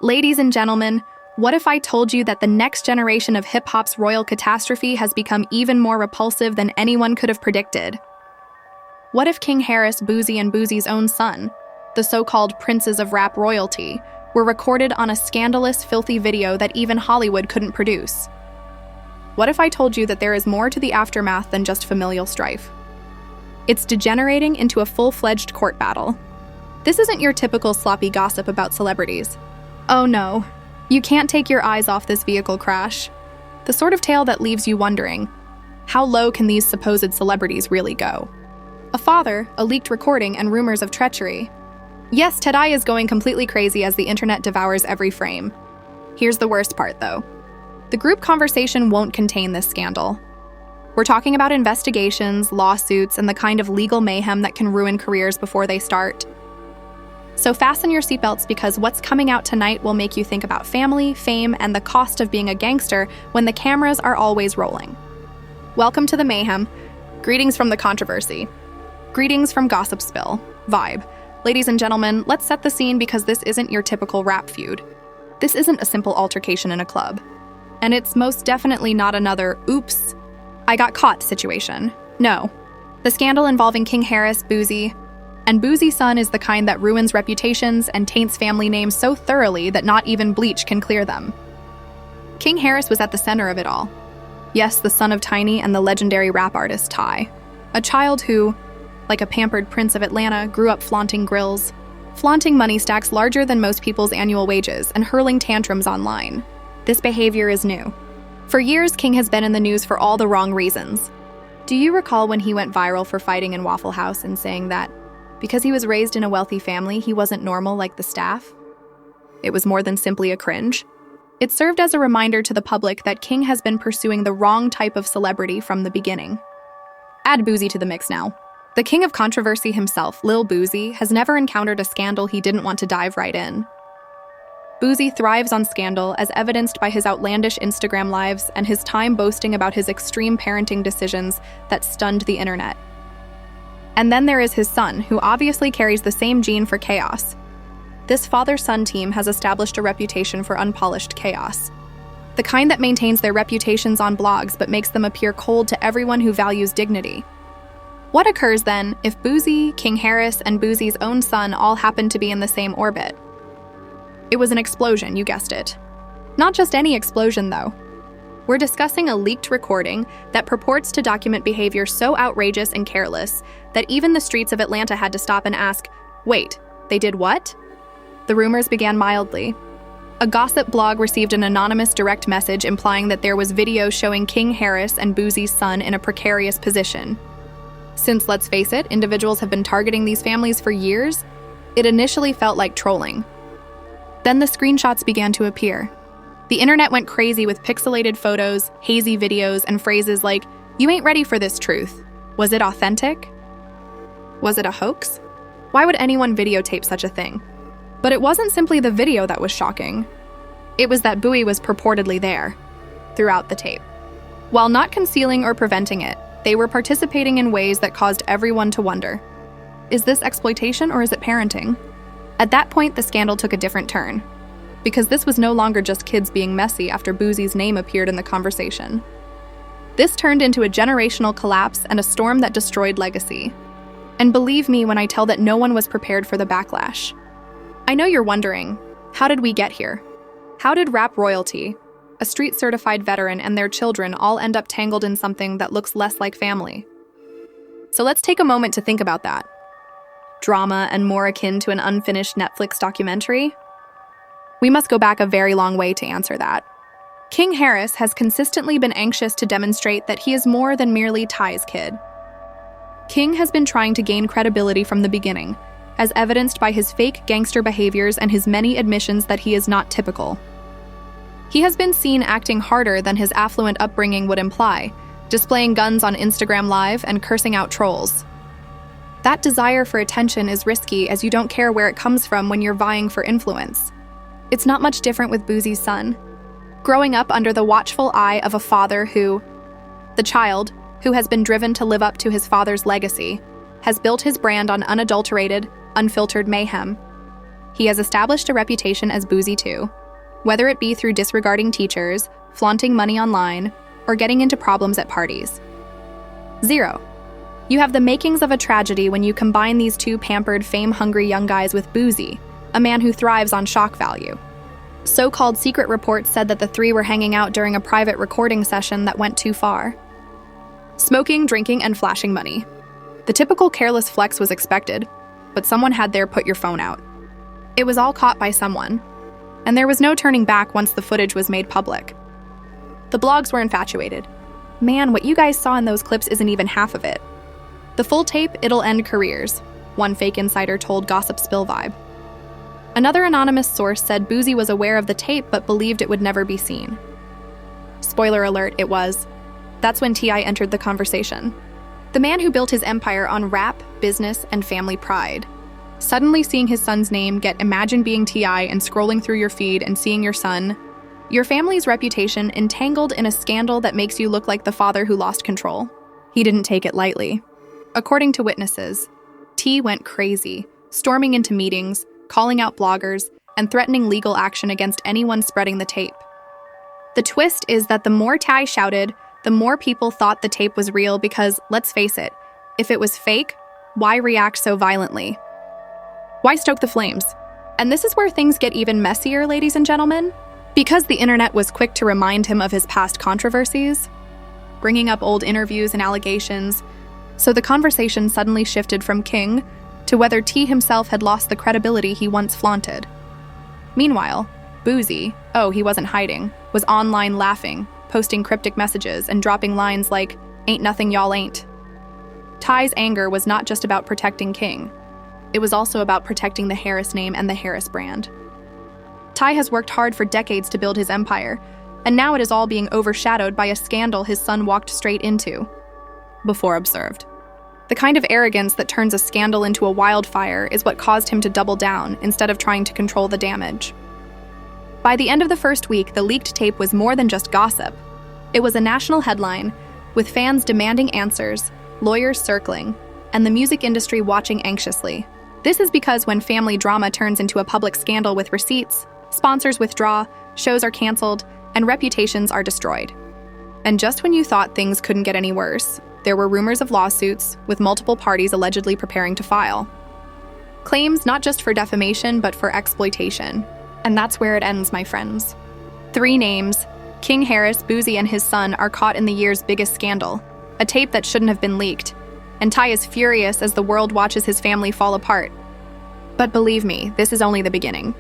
Ladies and gentlemen, what if I told you that the next generation of hip-hop's royal catastrophe has become even more repulsive than anyone could have predicted? What if King Harris, Boosie, and Boosie's own son, the so-called princes of rap royalty, were recorded on a scandalous, filthy video that even Hollywood couldn't produce? What if I told you that there is more to the aftermath than just familial strife? It's degenerating into a full-fledged court battle. This isn't your typical sloppy gossip about celebrities. Oh no, you can't take your eyes off this vehicle crash. The sort of tale that leaves you wondering, how low can these supposed celebrities really go? A father, a leaked recording, and rumors of treachery. Yes, Tedai is going completely crazy as the internet devours every frame. Here's the worst part, though. The group conversation won't contain this scandal. We're talking about investigations, lawsuits, and the kind of legal mayhem that can ruin careers before they start. So fasten your seatbelts because what's coming out tonight will make you think about family, fame, and the cost of being a gangster when the cameras are always rolling. Welcome to the mayhem. Greetings from the controversy. Greetings from Gossip Spill. Vibe. Ladies and gentlemen, let's set the scene because this isn't your typical rap feud. This isn't a simple altercation in a club. And it's most definitely not another, oops, I got caught situation. No. The scandal involving King Harris, Boosie, and Boosie's son is the kind that ruins reputations and taints family names so thoroughly that not even bleach can clear them. King Harris was at the center of it all. Yes, the son of Tiny and the legendary rap artist Ty. A child who, like a pampered prince of Atlanta, grew up flaunting grills, flaunting money stacks larger than most people's annual wages, and hurling tantrums online. This behavior is new. For years, King has been in the news for all the wrong reasons. Do you recall when he went viral for fighting in Waffle House and saying that because he was raised in a wealthy family, he wasn't normal like the staff? It was more than simply a cringe. It served as a reminder to the public that King has been pursuing the wrong type of celebrity from the beginning. Add Boosie to the mix now. The king of controversy himself, Lil Boosie, has never encountered a scandal he didn't want to dive right in. Boosie thrives on scandal, as evidenced by his outlandish Instagram lives and his time boasting about his extreme parenting decisions that stunned the internet. And then there is his son, who obviously carries the same gene for chaos. This father-son team has established a reputation for unpolished chaos. The kind that maintains their reputations on blogs but makes them appear cold to everyone who values dignity. What occurs then if Boosie, King Harris, and Boosie's own son all happen to be in the same orbit? It was an explosion, you guessed it. Not just any explosion, though. We're discussing a leaked recording that purports to document behavior so outrageous and careless that even the streets of Atlanta had to stop and ask, wait, they did what? The rumors began mildly. A gossip blog received an anonymous direct message implying that there was video showing King Harris and Boosie's son in a precarious position. Since, let's face it, individuals have been targeting these families for years, it initially felt like trolling. Then the screenshots began to appear. The internet went crazy with pixelated photos, hazy videos, and phrases like, "You ain't ready for this truth. Was it authentic? Was it a hoax?" Why would anyone videotape such a thing? But it wasn't simply the video that was shocking. It was that Bowie was purportedly there, throughout the tape. While not concealing or preventing it, they were participating in ways that caused everyone to wonder, is this exploitation or is it parenting? At that point, the scandal took a different turn, because this was no longer just kids being messy after Boosie's name appeared in the conversation. This turned into a generational collapse and a storm that destroyed legacy. And believe me when I tell that no one was prepared for the backlash. I know you're wondering, how did we get here? How did rap royalty, a street-certified veteran, and their children all end up tangled in something that looks less like family? So let's take a moment to think about that. Drama and more akin to an unfinished Netflix documentary? We must go back a very long way to answer that. King Harris has consistently been anxious to demonstrate that he is more than merely Ty's kid. King has been trying to gain credibility from the beginning, as evidenced by his fake gangster behaviors and his many admissions that he is not typical. He has been seen acting harder than his affluent upbringing would imply, displaying guns on Instagram Live and cursing out trolls. That desire for attention is risky as you don't care where it comes from when you're vying for influence. It's not much different with Boosie's son. Growing up under the watchful eye of a father who, the child, who has been driven to live up to his father's legacy, has built his brand on unadulterated, unfiltered mayhem. He has established a reputation as boozy too, whether it be through disregarding teachers, flaunting money online, or getting into problems at parties. 0. You have the makings of a tragedy when you combine these two pampered, fame-hungry young guys with Boosie, a man who thrives on shock value. So-called secret reports said that the three were hanging out during a private recording session that went too far. Smoking, drinking, and flashing money. The typical careless flex was expected, but someone had there put your phone out. It was all caught by someone, and there was no turning back once the footage was made public. The blogs were infatuated. Man, what you guys saw in those clips isn't even half of it. The full tape, it'll end careers, one fake insider told Gossip Spill Vibe. Another anonymous source said Boosie was aware of the tape but believed it would never be seen. Spoiler alert, it was. That's when T.I. entered the conversation. The man who built his empire on rap, business, and family pride. Suddenly seeing his son's name, imagine being T.I. and scrolling through your feed and seeing your son, your family's reputation entangled in a scandal that makes you look like the father who lost control. He didn't take it lightly. According to witnesses, T went crazy, storming into meetings, calling out bloggers, and threatening legal action against anyone spreading the tape. The twist is that the more Ty shouted, the more people thought the tape was real because, let's face it, if it was fake, why react so violently? Why stoke the flames? And this is where things get even messier, ladies and gentlemen. Because the internet was quick to remind him of his past controversies, bringing up old interviews and allegations, so the conversation suddenly shifted from King to whether T himself had lost the credibility he once flaunted. Meanwhile, Boosie, oh, he wasn't hiding, was online laughing, posting cryptic messages and dropping lines like, "Ain't nothing y'all ain't." Ty's anger was not just about protecting King. It was also about protecting the Harris name and the Harris brand. Ty has worked hard for decades to build his empire, and now it is all being overshadowed by a scandal his son walked straight into. Before observed. The kind of arrogance that turns a scandal into a wildfire is what caused him to double down instead of trying to control the damage. By the end of the first week, the leaked tape was more than just gossip. It was a national headline, with fans demanding answers, lawyers circling, and the music industry watching anxiously. This is because when family drama turns into a public scandal with receipts, sponsors withdraw, shows are canceled, and reputations are destroyed. And just when you thought things couldn't get any worse, there were rumors of lawsuits, with multiple parties allegedly preparing to file. Claims not just for defamation, but for exploitation. And that's where it ends, my friends. 3 names, King Harris, Boosie, and his son, are caught in the year's biggest scandal, a tape that shouldn't have been leaked. And Ty is furious as the world watches his family fall apart. But believe me, this is only the beginning.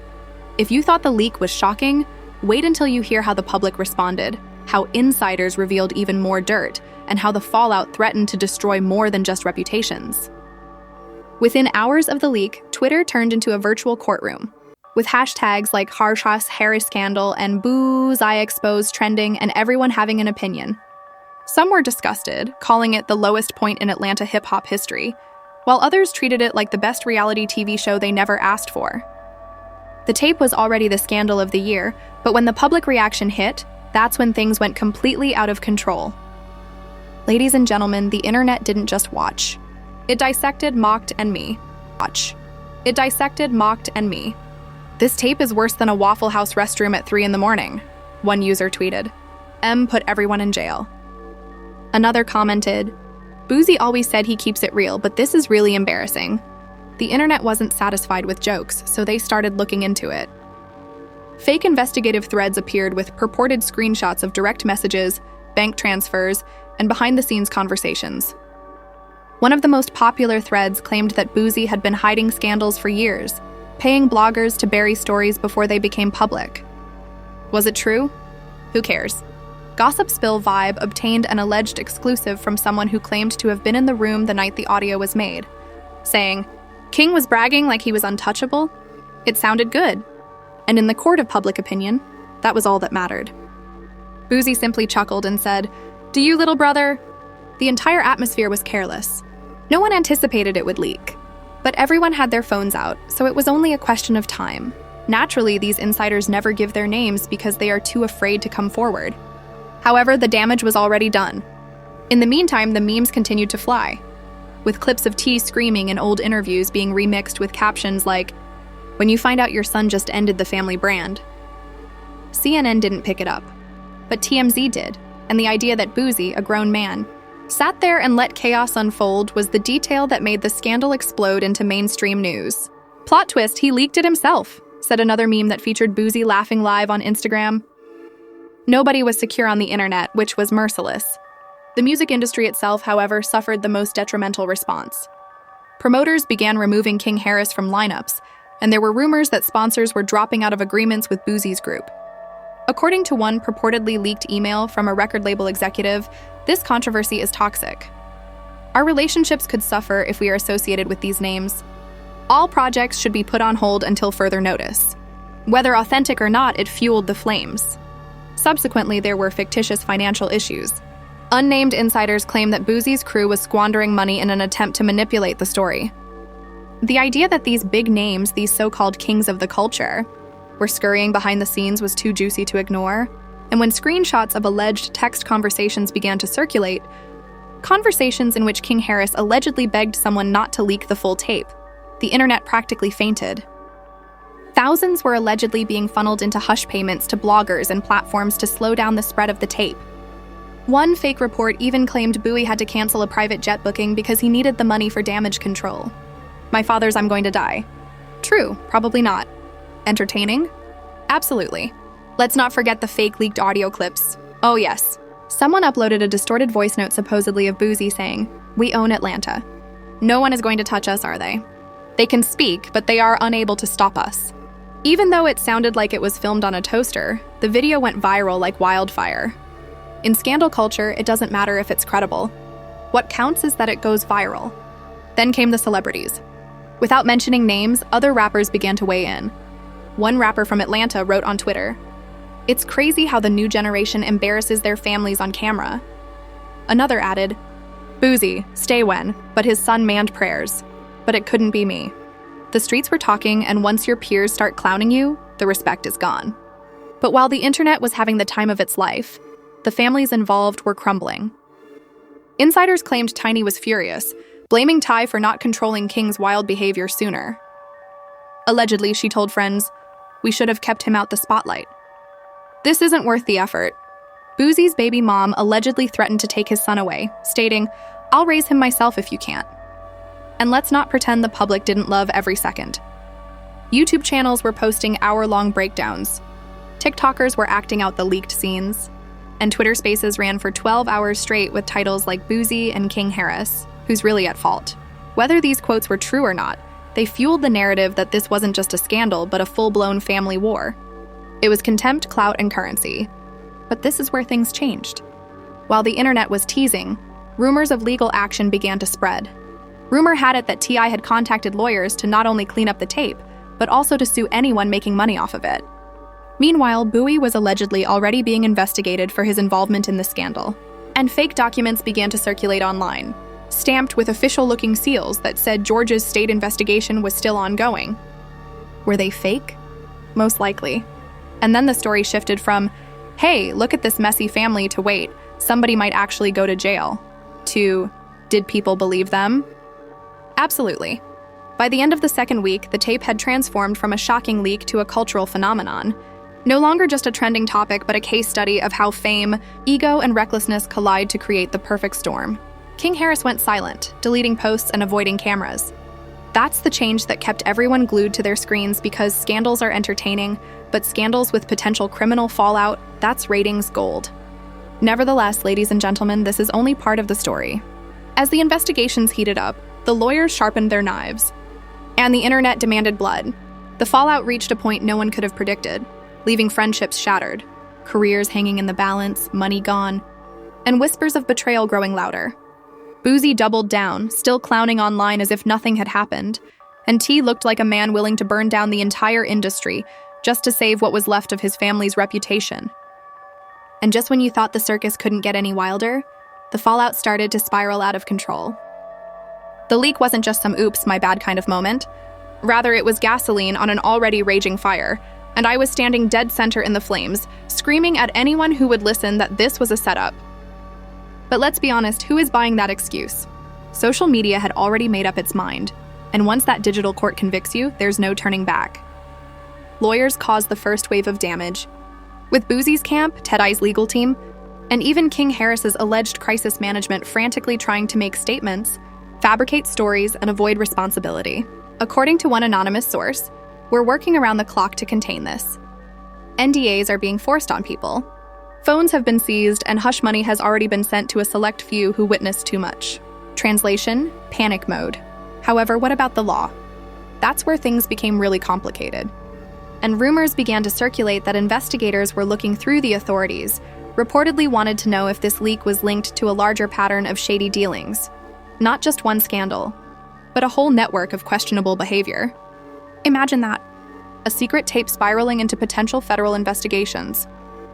If you thought the leak was shocking, wait until you hear how the public responded, how insiders revealed even more dirt, and how the fallout threatened to destroy more than just reputations. Within hours of the leak, Twitter turned into a virtual courtroom, with hashtags like #Harris Scandal and Boosie Exposed trending and everyone having an opinion. Some were disgusted, calling it the lowest point in Atlanta hip-hop history, while others treated it like the best reality TV show they never asked for. The tape was already the scandal of the year, but when the public reaction hit, that's when things went completely out of control. Ladies and gentlemen, the internet didn't just watch. It dissected, mocked, and me. It dissected, mocked, and me. This tape is worse than a Waffle House restroom at 3 a.m, one user tweeted. M put everyone in jail. Another commented, Boosie always said he keeps it real, but this is really embarrassing. The internet wasn't satisfied with jokes, so they started looking into it. Fake investigative threads appeared with purported screenshots of direct messages, bank transfers, and behind-the-scenes conversations. One of the most popular threads claimed that Boosie had been hiding scandals for years, paying bloggers to bury stories before they became public. Was it true? Who cares? Gossip Spill Vibe obtained an alleged exclusive from someone who claimed to have been in the room the night the audio was made, saying, King was bragging like he was untouchable. It sounded good. And in the court of public opinion, that was all that mattered. Boosie simply chuckled and said, "Do you, little brother?" The entire atmosphere was careless. No one anticipated it would leak. But everyone had their phones out, so it was only a question of time. Naturally, these insiders never give their names because they are too afraid to come forward. However, the damage was already done. In the meantime, the memes continued to fly, with clips of T screaming and old interviews being remixed with captions like, when you find out your son just ended the family brand. CNN didn't pick it up, but TMZ did, and the idea that Boosie, a grown man, sat there and let chaos unfold was the detail that made the scandal explode into mainstream news. Plot twist, he leaked it himself, said another meme that featured Boosie laughing live on Instagram. Nobody was secure on the internet, which was merciless. The music industry itself, however, suffered the most detrimental response. Promoters began removing King Harris from lineups, and there were rumors that sponsors were dropping out of agreements with Boosie's group. According to one purportedly leaked email from a record label executive, this controversy is toxic. Our relationships could suffer if we are associated with these names. All projects should be put on hold until further notice. Whether authentic or not, it fueled the flames. Subsequently, there were fictitious financial issues. Unnamed insiders claim that Boosie's crew was squandering money in an attempt to manipulate the story. The idea that these big names, these so-called kings of the culture, were scurrying behind the scenes was too juicy to ignore, and when screenshots of alleged text conversations began to circulate, conversations in which King Harris allegedly begged someone not to leak the full tape, the internet practically fainted. Thousands were allegedly being funneled into hush payments to bloggers and platforms to slow down the spread of the tape. One fake report even claimed Bowie had to cancel a private jet booking because he needed the money for damage control. My father's "I'm going to die." True, probably not. Entertaining? Absolutely. Let's not forget the fake leaked audio clips. Oh yes. Someone uploaded a distorted voice note supposedly of Boosie saying, "We own Atlanta. No one is going to touch us, are they? They can speak, but they are unable to stop us." Even though it sounded like it was filmed on a toaster, the video went viral like wildfire. In scandal culture, it doesn't matter if it's credible. What counts is that it goes viral. Then came the celebrities. Without mentioning names, other rappers began to weigh in. One rapper from Atlanta wrote on Twitter, "It's crazy how the new generation embarrasses their families on camera." Another added, "Boosie, stay when, but his son manned prayers. But it couldn't be me." The streets were talking, and once your peers start clowning you, the respect is gone. But while the internet was having the time of its life, the families involved were crumbling. Insiders claimed Tiny was furious, blaming Ty for not controlling King's wild behavior sooner. Allegedly, she told friends, "We should have kept him out the spotlight." This isn't worth the effort. Boosie's baby mom allegedly threatened to take his son away, stating, "I'll raise him myself if you can't." And let's not pretend the public didn't love every second. YouTube channels were posting hour-long breakdowns. TikTokers were acting out the leaked scenes. And Twitter Spaces ran for 12 hours straight with titles like Boosie and King Harris, who's really at fault. Whether these quotes were true or not, they fueled the narrative that this wasn't just a scandal, but a full-blown family war. It was contempt, clout, and currency. But this is where things changed. While the internet was teasing, rumors of legal action began to spread. Rumor had it that T.I. had contacted lawyers to not only clean up the tape, but also to sue anyone making money off of it. Meanwhile, Bowie was allegedly already being investigated for his involvement in the scandal, and fake documents began to circulate online, stamped with official-looking seals that said Georgia's state investigation was still ongoing. Were they fake? Most likely. And then the story shifted from, "Hey, look at this messy family," to "Wait, somebody might actually go to jail," to "Did people believe them?" Absolutely. By the end of the second week, the tape had transformed from a shocking leak to a cultural phenomenon. No longer just a trending topic, but a case study of how fame, ego, and recklessness collide to create the perfect storm. King Harris went silent, deleting posts and avoiding cameras. That's the change that kept everyone glued to their screens, because scandals are entertaining, but scandals with potential criminal fallout, that's ratings gold. Nevertheless, ladies and gentlemen, this is only part of the story. As the investigations heated up, the lawyers sharpened their knives, and the internet demanded blood. The fallout reached a point no one could have predicted, leaving friendships shattered, careers hanging in the balance, money gone, and whispers of betrayal growing louder. Boosie doubled down, still clowning online as if nothing had happened, and T looked like a man willing to burn down the entire industry just to save what was left of his family's reputation. And just when you thought the circus couldn't get any wilder, the fallout started to spiral out of control. The leak wasn't just some "oops, my bad" kind of moment. Rather, it was gasoline on an already raging fire, and I was standing dead center in the flames, screaming at anyone who would listen that this was a setup. But let's be honest, who is buying that excuse? Social media had already made up its mind, and once that digital court convicts you, there's no turning back. lawyers caused the first wave of damage. With Boosie's camp, Ted I's legal team, and even King Harris's alleged crisis management frantically trying to make statements, fabricate stories, and avoid responsibility. According to one anonymous source, we're working around the clock to contain this. NDAs are being forced on people. Phones have been seized, and hush money has already been sent to a select few who witnessed too much. Translation: panic mode. However, what about the law? That's where things became really complicated. And rumors began to circulate that investigators were looking through the authorities, reportedly wanted to know if this leak was linked to a larger pattern of shady dealings. Not just one scandal, but a whole network of questionable behavior. Imagine that. A secret tape spiraling into potential federal investigations.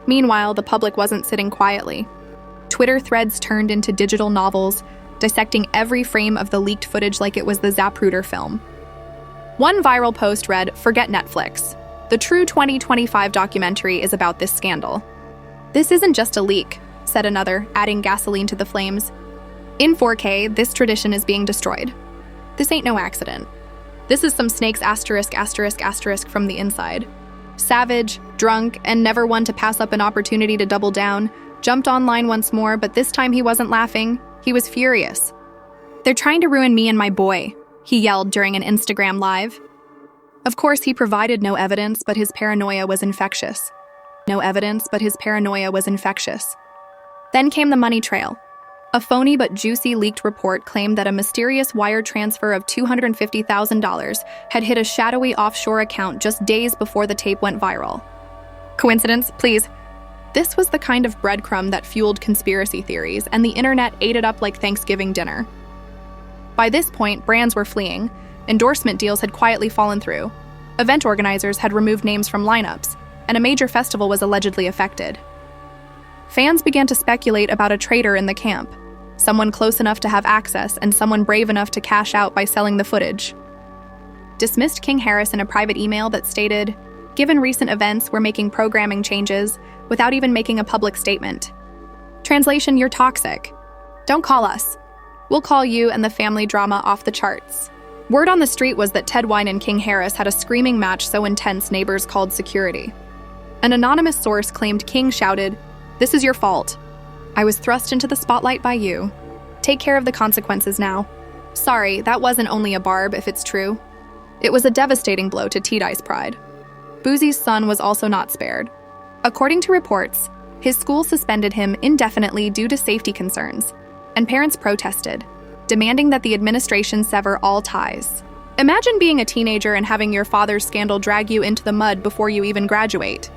Meanwhile, the public wasn't sitting quietly. Twitter threads turned into digital novels, dissecting every frame of the leaked footage like it was the Zapruder film. One viral post read, "Forget Netflix. The true 2025 documentary is about this scandal." "This isn't just a leak," said another, adding gasoline to the flames. "In 4K, this tradition is being destroyed. This ain't no accident. This is some snakes asterisk asterisk asterisk from the inside." Savage, drunk, and never one to pass up an opportunity to double down, jumped online once more, but this time he wasn't laughing. He was furious. "They're trying to ruin me and my boy," he yelled during an Instagram live. Of course, he provided no evidence, but his paranoia was infectious. No evidence, but his paranoia was infectious. Then came the money trail. A phony but juicy leaked report claimed that a mysterious wire transfer of $250,000 had hit a shadowy offshore account just days before the tape went viral. Coincidence? Please. This was the kind of breadcrumb that fueled conspiracy theories, and the internet ate it up like Thanksgiving dinner. By this point, brands were fleeing. Endorsement deals had quietly fallen through. Event organizers had removed names from lineups, and a major festival was allegedly affected. Fans began to speculate about a traitor in the camp, someone close enough to have access and someone brave enough to cash out by selling the footage. Dismissed King Harris in a private email that stated, "Given recent events, we're making programming changes," without even making a public statement. Translation: "You're toxic. Don't call us. We'll call you," and the family drama off the charts. Word on the street was that Ted Wine and King Harris had a screaming match so intense neighbors called security. An anonymous source claimed King shouted, "This is your fault. I was thrust into the spotlight by you. Take care of the consequences now." Sorry, that wasn't only a barb, if it's true. It was a devastating blow to T-Dye's pride. Boosie's son was also not spared. According to reports, his school suspended him indefinitely due to safety concerns, and parents protested, demanding that the administration sever all ties. Imagine being a teenager and having your father's scandal drag you into the mud before you even graduate.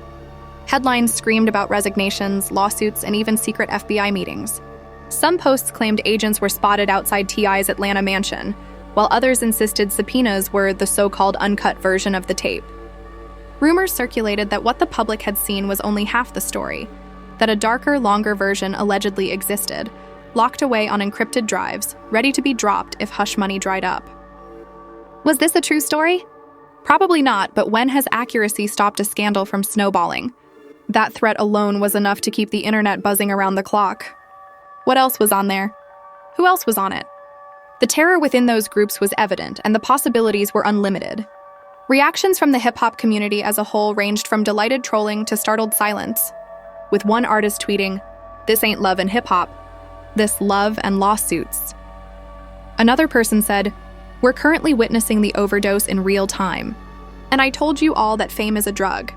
Headlines screamed about resignations, lawsuits, and even secret FBI meetings. Some posts claimed agents were spotted outside T.I.'s Atlanta mansion, while others insisted subpoenas were the so-called uncut version of the tape. Rumors circulated that what the public had seen was only half the story, that a darker, longer version allegedly existed, locked away on encrypted drives, ready to be dropped if hush money dried up. Was this a true story? Probably not, but when has accuracy stopped a scandal from snowballing? That threat alone was enough to keep the internet buzzing around the clock. What else was on there? Who else was on it? The terror within those groups was evident, and the possibilities were unlimited. Reactions from the hip-hop community as a whole ranged from delighted trolling to startled silence, with one artist tweeting, "This ain't love and hip-hop. This love and lawsuits." Another person said, "We're currently witnessing the overdose in real time. And I told you all that fame is a drug."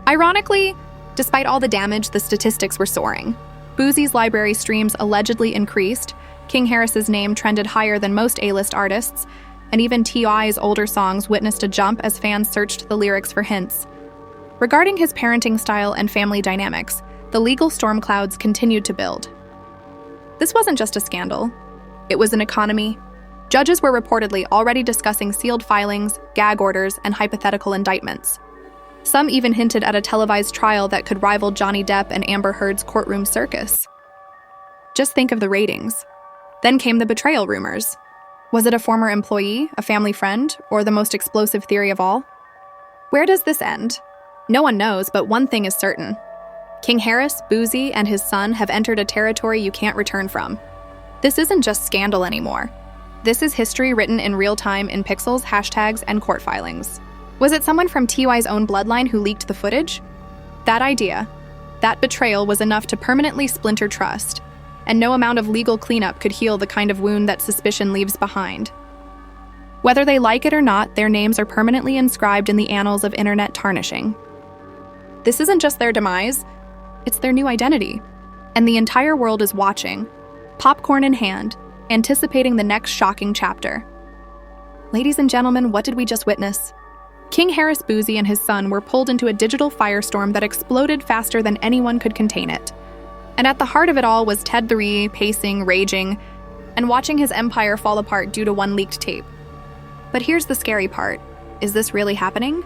Ironically, despite all the damage, the statistics were soaring. Boosie's library streams allegedly increased, King Harris's name trended higher than most A-list artists, and even T.I.'s older songs witnessed a jump as fans searched the lyrics for hints. Regarding his parenting style and family dynamics, the legal storm clouds continued to build. This wasn't just a scandal. It was an economy. Judges were reportedly already discussing sealed filings, gag orders, and hypothetical indictments. Some even hinted at a televised trial that could rival Johnny Depp and Amber Heard's courtroom circus. Just think of the ratings. Then came the betrayal rumors. Was it a former employee, a family friend, or the most explosive theory of all? Where does this end? No one knows, but one thing is certain. King Harris, Boosie, and his son have entered a territory you can't return from. This isn't just scandal anymore. This is history written in real time in pixels, hashtags, and court filings. Was it someone from TY's own bloodline who leaked the footage? That idea, that betrayal was enough to permanently splinter trust, and no amount of legal cleanup could heal the kind of wound that suspicion leaves behind. Whether they like it or not, their names are permanently inscribed in the annals of internet tarnishing. This isn't just their demise, it's their new identity. And the entire world is watching, popcorn in hand, anticipating the next shocking chapter. Ladies and gentlemen, what did we just witness? King Harris Boosie and his son were pulled into a digital firestorm that exploded faster than anyone could contain it. And at the heart of it all was Ted III, pacing, raging, and watching his empire fall apart due to one leaked tape. But here's the scary part. Is this really happening?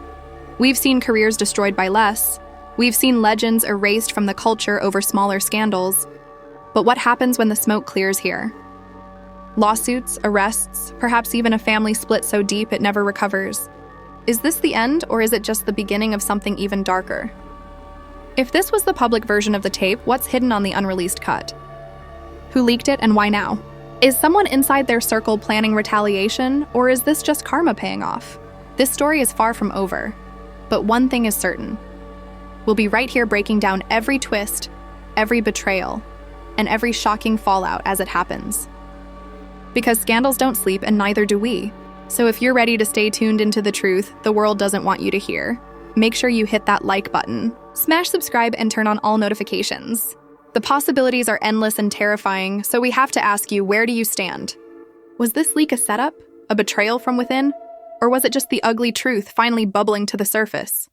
We've seen careers destroyed by less. We've seen legends erased from the culture over smaller scandals. But what happens when the smoke clears here? Lawsuits, arrests, perhaps even a family split so deep it never recovers. Is this the end, or is it just the beginning of something even darker? If this was the public version of the tape, what's hidden on the unreleased cut? Who leaked it and why now? Is someone inside their circle planning retaliation, or is this just karma paying off? This story is far from over, but one thing is certain. We'll be right here breaking down every twist, every betrayal, and every shocking fallout as it happens. Because scandals don't sleep, and neither do we. So if you're ready to stay tuned into the truth the world doesn't want you to hear, make sure you hit that like button, smash subscribe, and turn on all notifications. The possibilities are endless and terrifying, so we have to ask you, where do you stand? Was this leak a setup? A betrayal from within? Or was it just the ugly truth finally bubbling to the surface?